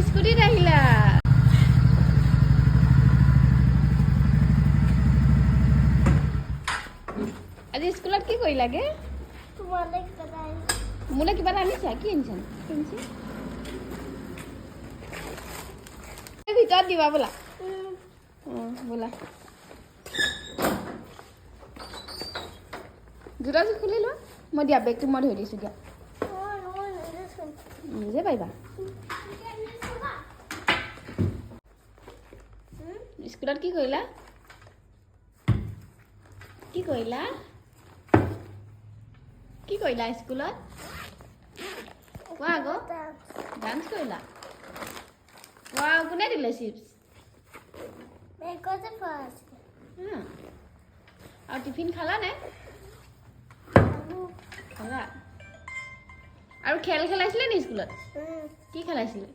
স্কুটিত আহিলা আজি স্কুলত কি কৰিলাগে মোলে কিবা এটা আনিছা কি আনিছা ভিতৰত দিবা বোলা বোলা জোতাযোৰ খুলি লোৱা মই দিয়া বেগটো মই ধৰি দিছোঁ দিয়া নিজে পাৰিবা স্কুলত কি কৰিলা কি কৰিলা স্কুলত কোৱা আকৌ ডান্স কৰিলা ৱাও কোনে দিলে চিপছ আৰু টিফিন খালা নে খালা আৰু খেল খেলাইছিলে নি স্কুলত কি খেলাইছিলে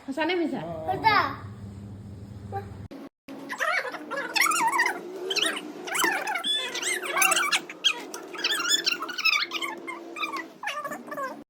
সঁচা নে মিছা